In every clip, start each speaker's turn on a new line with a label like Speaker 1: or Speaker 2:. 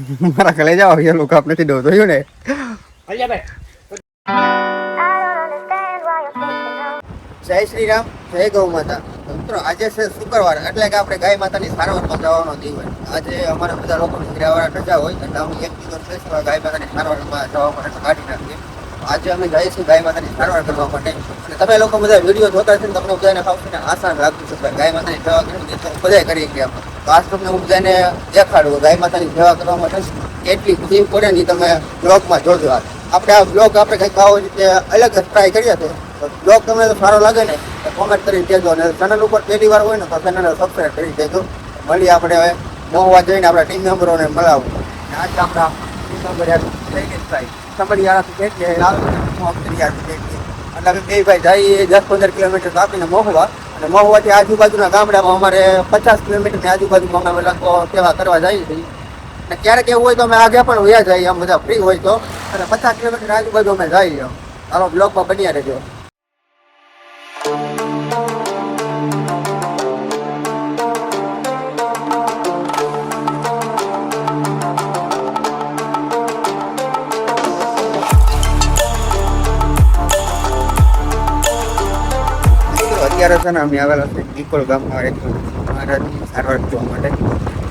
Speaker 1: મારા ઘરે જાઓ એ લોકો આપણે થી દોતો ને જય શ્રી રામ, જય ગૌ માતા. મિત્રો આજે છે શુક્રવાર, એટલે કે આપણે ગાય માતાની સારવારમાં જવાનો દિવસ. આજે અમારા બધા લોકો ફેરાવાળા રજા હોય એટલે અમે એક દિવસ બેસવા ગાય માતાની સારવારમાં જવા માટે કાઢી નાખીએ. આજે અમે જઈએ છીએ ગાય માતાની સારવાર કરવા માટે. અને તમે લોકો બધા વિડીયો જોતા છે ને તમને બધાને ફાવશે આસાન લાગતું છે ગાય માતાની સેવા કરવી તો બધા કરી ગયા. તો આજ તમને હું બધાને દેખાડું ગાય માતાની સેવા કરવા માટે કેટલી ખુશી પડે ને તમે બ્લોગમાં જોજો. આપણે આ બ્લોગ આપણે કંઈક આવો રીતે અલગ જ ટ્રાય કરીએ છીએ. તો બ્લોગ તમને સારો લાગે ને તો કોમેન્ટ કરીને કહેજો, અને ચેનલ ઉપર પહેલી વાર હોય ને તો ચેનલને સબસ્ક્રાઈબ કરી દેજો. મળીએ આપણે હવે મહુવા જઈને આપણા ટીમ મેમ્બરોને મળાવું. આજે આપણા ટીમ મેમ્બર એટલે બે ભાઈ જઈએ 10-15 કિલોમીટર કાપીને મહુવા, અને મહુવાથી આજુબાજુના ગામડામાં અમારે 50 કિલોમીટરની આજુબાજુમાં અમે લોકો સેવા કરવા જઈએ છીએ. અને ક્યારેક એવું હોય તો અમે આગળ પણ વયા જઈએ, આમ બધા ફ્રી હોય તો, અને 50 કિલોમીટર આજુબાજુ અમે જઈએ. ચાલો બ્લોગમાં બન્યા રહેજો. અત્યારે છે ને અમે આવેલા છે નિકોલ ગામમાં મહારાજની સારવાર કરવા માટે.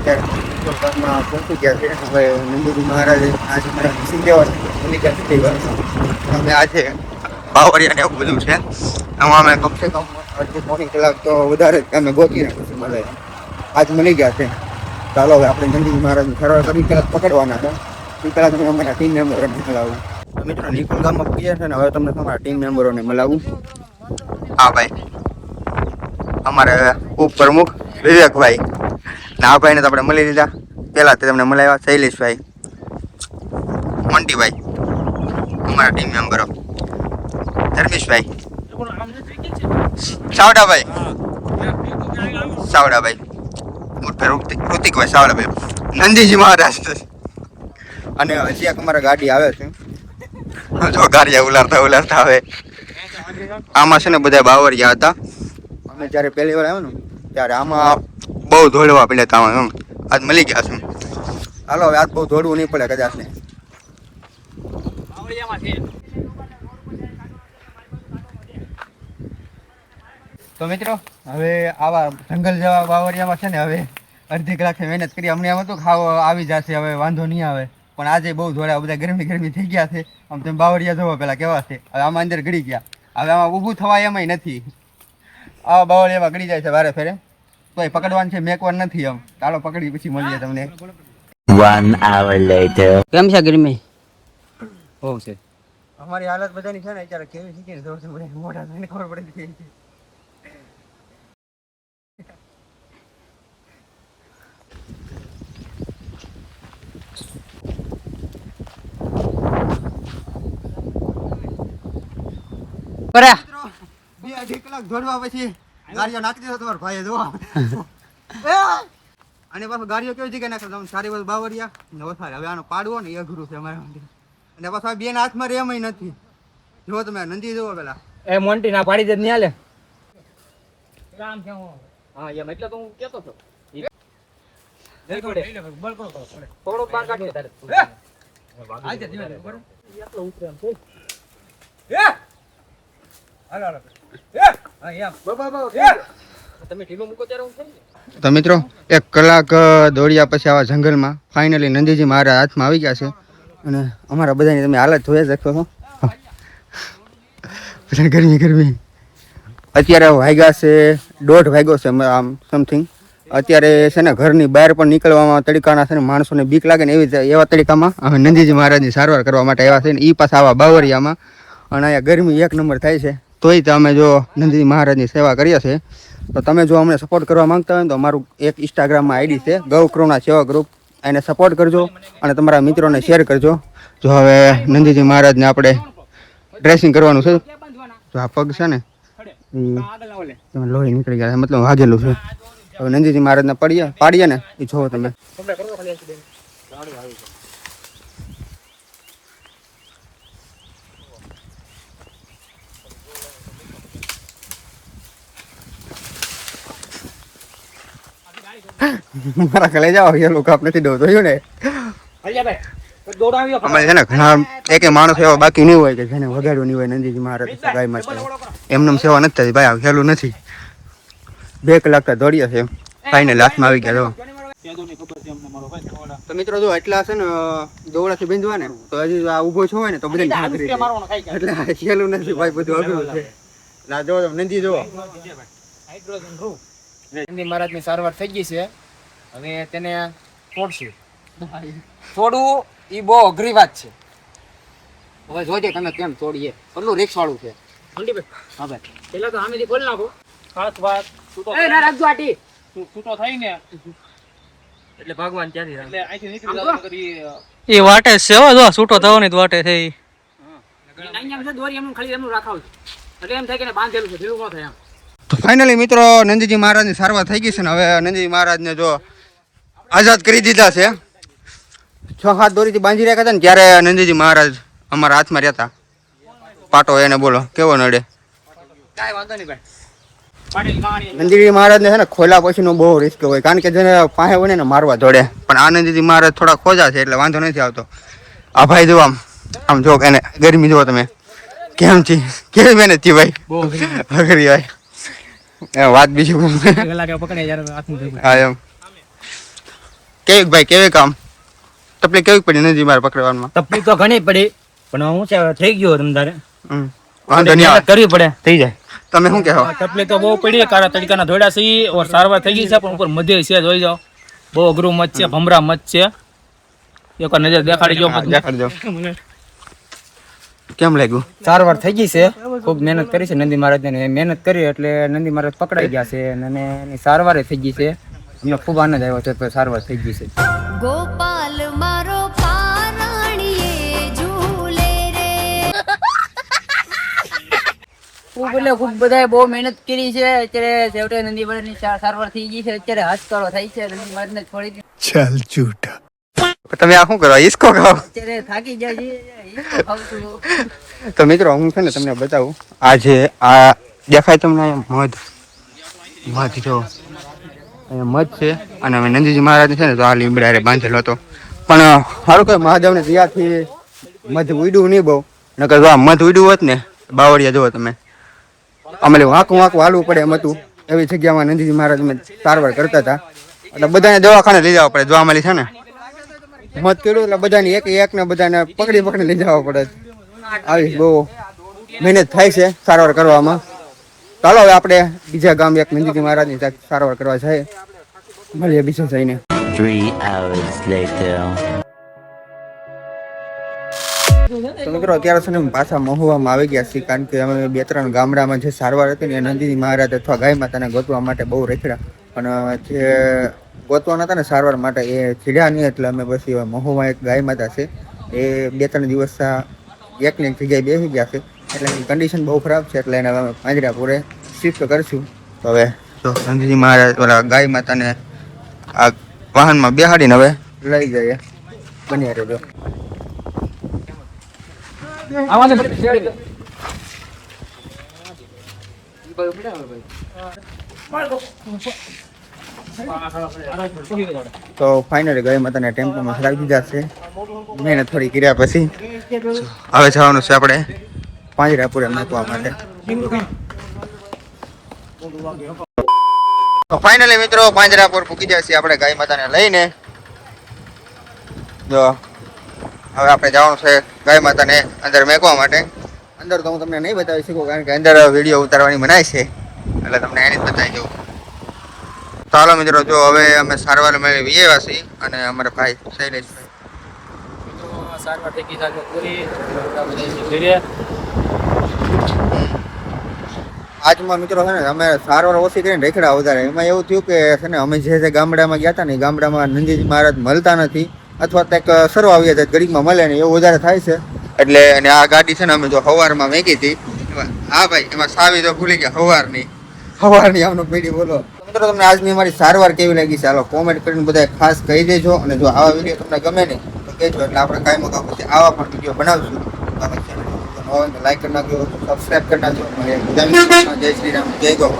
Speaker 1: ત્યારે નિકોલ ગામમાં પહોંચી ગયા છે. હવે નંદુજી મહારાજ આજે મારા સિંહ અમે આજે બાવરિયા ને એવું બધું છે. આમાં અમે કમસે કમ અડધી પોણી કલાક તો વધારે જ અમે ગોતી નાખીશું. મળે આજ મળી ગયા છે. ચાલો હવે આપણે નંદુજી મહારાજની સારવાર કરી કલાક પકડવાના છે. એ કલાક અમે અમારા ટીમ મેમ્બરોને મળાવું. મિત્રો નિકોલ ગામમાં ગયા છે ને હવે તમને તમારા ટીમ મેમ્બરોને મળાવું. હા ભાઈ, અમારે ઉપપ્રમુખ વિવેકભાઈ ને આ ભાઈને તો આપણે મળી લીધા. પહેલાં તે તમને મળાવ્યા શૈલેષભાઈ, મોન્ટીભાઈ, અમારા ટીમ મેમ્બરો, ધર્મેશભાઈ, સાવડાભાઈ, ઋતિકભાઈ સાવડાભાઈ, નંદીજી મહારાજ. અને હજી એક અમારા ગાડી આવે છે. જો ગાડી ઉલારતા આવે. આમાં છે ને બધા બાવરિયા હતા. અમે જ્યારે પહેલી વાર આવ્યો ને ત્યારે આમાં બહુ દોડવા પડે હતા. આજ મળી ગયા છે. હાલો હવે આજ બહુ દોડવું નહીં પડે કદાચ ને. તો મિત્રો હવે આવા જંગલ જેવા બાવરિયામાં છે ને હવે અડધી કલાકથી મહેનત કરી. અમને એમ હતું ખાવા આવી જશે, હવે વાંધો નહીં આવે, પણ આજે બહુ દોડ્યા. બધા ગરમી થઈ ગયા છે. આમ તમે બાવરિયા જોવો પેલા કેવા છે. હવે આમાં અંદર ગળી ગયા. હવે આમાં ઊભું થવાય એમાંય નથી. આ બાવરિયામાં ગળી જાય છે વારે ફેરે. તો એ પકડવાનું છે, મેકવાનું નથી. આમ ચાલો પકડી પછી મળીએ તમને.
Speaker 2: 1 hour later.
Speaker 3: કેમ છે ગરમી?
Speaker 1: બહુ છે. અમારી હાલત બધાની છે ને અત્યારે કેવી શીખીને જોઉં છું. મોઢા થઈને ખબર પડી ગઈ છે. બે અઢી કલાક દોડવા પછી ગાડીઓ નાખી દીધો તમારો ભાઈ જોવા. અને પાછું ગાડીઓ કેવી જગ્યાએ નાખે તમે સારી વાત બાવરિયા ને વસારે. હવે આનો પાડવો ને એ અઘરું છે અમારા માટે. અને પાછું બે હાથમાં રે એમ નથી. જો તમે નંદી જોવો પેલા
Speaker 3: એ મોન્ટી ના પાડી દે નહીં હાલે. કામ છે હું. હા એમ એટલે તો હું કેતો હતો. થોડો બાર કાઢી તારે. આજે ધીમે બરોબર. એટલો ઉતરે એમ છે.
Speaker 1: તો મિત્રો 1 કલાક દોડ્યા પછી આવા જંગલમાં ફાઇનલી નંદીજી મારા હાથમાં આવી ગયા છે. અને અમારા બધાની તમે હાલત જોઈ શકો છો. ગરમી અત્યારે વાગ્યા છે 1:30 વાગ્યો છે આમ સમથિંગ. અત્યારે છે ને ઘરની બહાર પણ નીકળવામાં તડકાના છે ને માણસોને બીક લાગે ને એવા તડકામાં અમે નંદીજી મહારાજની સારવાર કરવા માટે આવ્યા છે. ને એ પાછા આવા બાવરિયામાં. અને અહીંયા ગરમી 1 નંબર થાય છે. તોય તો અમે જો નંદીજી મહારાજની સેવા કરીએ છીએ. તો તમે જો અમને સપોર્ટ કરવા માંગતા હોય તો અમારું એક ઇન્સ્ટાગ્રામમાં આઈડી છે ગૌકૃણા સેવા ગ્રુપ. એને સપોર્ટ કરજો અને તમારા મિત્રોને શેર કરજો. જો હવે નંદીજી મહારાજને આપણે ડ્રેસિંગ કરવાનું છે. તો આ પગ છે ને લોહી નીકળી ગયા, મતલબ વાગેલું છે. હવે નંદીજી મહારાજને પાડીએ ને એ જોવો તમે. મારા ઘરે જાઓ એ લોકો આપણે દોતો ને અમારે છે ને ઘણા એક માણસ એવા બાકી નહીં હોય કે જેને વગાડ્યું નહીં હોય નંદીજી મહારાજ ગાય માતા એમને સેવા નથી થતી ભાઈ હેલું નથી 2 કલાક તો દોડ્યા છે ફાઇનલ હાથમાં આવી ગયા તો મિત્રો જો એટલા છે ને દોડાથી બીંધવા ને તો હજી આ ઊભો છો હોય ને તો બધા એટલે હેલું નથી ભાઈ બધું અઘરું છે ના જો નંદી જો
Speaker 3: નંદી મહારાજની સારવાર થઈ ગઈ છે હવે તેને તોડશું થોડું ઈ બહુ અઘરી વાત છે હવે જોજે તમે કેમ તોડીએ કેટલું રિક્સ વાળું છે હા ભાઈ પેલા તો આમેથી ખોલી નાખો હાથ વાત છૂટો એ ના રાખજો આટી છૂટો થઈ ને એટલે ભગવાન ક્યાંથી એટલે અહીંથી નીકળી જવાનું કરી
Speaker 4: એ વાટે છે હો જો છૂટો થવો ને વાટે થઈ
Speaker 3: અહીંયા છે દોરી એમનું ખાલી એમનું રાખાવ એટલે એમ થાય કે બાંધેલું છે ઢીલું ન થાય એમ
Speaker 1: તો ફાઇનલી મિત્રો નંદીજી મહારાજની સારવાર થઈ ગઈ છે ને હવે નંદીજી મહારાજને જો આઝાદ કરી દીધા છે 6-7 દોરીથી બાંધી રાખ્યા હતા ને ત્યારે નંદીજી મહારાજ અમારા હાથમાં રહેતા પાટો એને બોલો કેવો નડે
Speaker 3: કાંઈ વાંધો નહીં ભાઈ
Speaker 1: નંદીજી મહારાજને છે ને ખોલા પછીનો બહુ રિસ્ક હોય કારણ કે જેને પાસે હોય ને મારવા દોડે પણ આ નંદીજી મહારાજ થોડા ખોજા છે એટલે વાંધો નથી આવતો આ ભાઈ જો આમ જો એને ગરમી જુઓ તમે કેમ છે કેવી મહેનત થી ભાઈ અઘરી ભાઈ વાત બીજી હા એમ કેવી ભાઈ કેવી કામ તકલીફ કેવી પડી નંદીજી મહારાજ પકડવામાં
Speaker 3: તકલીફ તો ઘણી પડી પણ હું છે થઈ ગયો તમતારે
Speaker 1: વાંધો નહીં
Speaker 3: કરવી પડે થઈ જાય
Speaker 1: તમે શું કહેવો
Speaker 4: તકલીફ તો બહુ પડી કારા તડકાના ધોડા છે ઓર સારવાર થઈ ગઈ છે પણ ઉપર મધ્ય છે જોઈ જાઓ બહુ અઘરું મત છે ભમરા મત છે એક નજર દેખાડી જો
Speaker 1: દેખાડજો કેમ લાગ્યું
Speaker 3: સારવાર થઈ ગઈ છે ખૂબ મહેનત કરી છે નંદી મહારાજ ને મહેનત કરી એટલે નંદી મહારાજ પકડાઈ ગયા છે અને એની સારવાર થઈ ગઈ છે અમને ખૂબ આનંદ આવ્યો છે તો સારવાર થઈ ગઈ છે
Speaker 5: ગોપાલ મારો પારણીએ ઝૂલે રે
Speaker 6: ખૂબ બધાએ બહુ મહેનત કરી છે અત્યારે છેવટે નંદી મહારાજની સારવાર થઈ ગઈ છે અત્યારે હાશકારો થાય છે નંદી મહારાજને છોડી દીધું
Speaker 1: તમે આ શું કરો ઈસકો ખાઓ
Speaker 6: અત્યારે થાકી ગયા છે ઈસકો ખાઉં છું.
Speaker 1: તો મિત્રો હું છે ને તમને બતાવું આ જે આ દેખાય તમને અહીંયા મધ જો અહીંયા મધ છે અને અમે નંદીજી મહારાજ છે ને તો આ લીમડા બાંધેલો હતો પણ સારું કે મહાદેવને દયાથી મધ ઉડ્યું નહીં બહુ નકર જો આ મધ ઉડ્યું હોત ને બાવળિયા જુઓ તમે અમારે વાંકું હાલવું પડે એમ હતું એવી જગ્યામાં નંદીજી મહારાજ અમે સારવાર કરતા હતા એટલે બધાને દવાખાને લઈ જવા પડે જો અમારી છે ને મત કર્યું એટલે બધાને એક ને બધાને પકડી લઈ જવા પડે આવી બહુ મહેનત થાય છે સારવાર કરવામાં ચાલો હવે આપણે બીજા ગામ એક નંદીજી મહારાજની સારવાર કરવા જાય મળીએ બીજે જઈને
Speaker 2: 3 hours later.
Speaker 1: તો મિત્રો અત્યારે છે ને પાછા મહુવામાં આવી ગયા છીએ કારણ કે અમે 2-3 ગામડામાં જે સારવાર હતી ને એ નંદીજી મહારાજ અથવા ગાય માતાને ગોતવા માટે બહુ રેખડા અને જે ગોતવાના હતા ને સારવાર માટે એ ચીડ્યા નહીં એટલે અમે પછી મહુમાં એક ગાય માતા છે એ 2-3 દિવસ એકની એક જગ્યાએ બેસી ગયા છે એટલે એની કન્ડિશન બહુ ખરાબ છે એટલે એને અમે પાંજરાપુરે શિફ્ટ કરીશું તો હવે તો નંદીજી મહારાજ ઓલા ગાય માતાને આ વાહનમાં બેહાડીને હવે લઈ જઈએ બન્યા રહેજો તો ફાઇનલી ગાય માતાને ટેમ્પોમાં ચડાવી દીધા છે મહેનત થોડી કર્યા પછી હવે જવાનું છે આપણે પાંજરાપુરે નાખવા માટે તો ફાઇનલી મિત્રો પાંજરાપુર પૂકી જાય છે આપણે ગાય માતાને લઈને જો હવે આપણે જવાનું છે ગાય માતાને અંદર મેકવા માટે અંદર તો હું તમને નહીં બતાવી શકું કારણ કે અંદર વિડીયો ઉતારવાની મનાય છે એટલે તમને એની જ બતાવી દઉં ચાલો મિત્રો જો હવે અમે સારવાર મેળવી આવ્યા છીએ અને અમારા ભાઈ શૈલેષભાઈ
Speaker 4: સારવાર થઈ ગઈ છે પૂરી ધીરે
Speaker 1: આજમાં મિત્રો છે ને અમે સારવાર ઓછી કરીને રેખડા વધારે એમાં એવું થયું કે છે ને અમે જે ગામડામાં ગયા હતા ને એ ગામડામાં નંદીજી મહારાજ મળતા નથી અથવા કંઈક સરવા આવ્યા હતા ગરીબમાં મળે ને એવું વધારે થાય છે એટલે અને આ ગાડી છે ને અમે જો સવારમાં મેકી હતી હા ભાઈ એમાં સાવી તો ભૂલી ગયા સવારની આમનો પેઢી બોલો મિત્રો તમને આજની અમારી સારવાર કેવી લાગી છે ચાલો કોમેન્ટ કરીને બધા ખાસ કહી દેજો અને જો આવા વિડીયો તમને ગમે ને તો કહેજો એટલે આપણે કાંઈ મગાવ પછી આવા પણ વિડીયો બનાવશું લાઈક કરી નાખજો સબસ્ક્રાઈબ કરી નાખજો જય શ્રી રામ જય ગૌ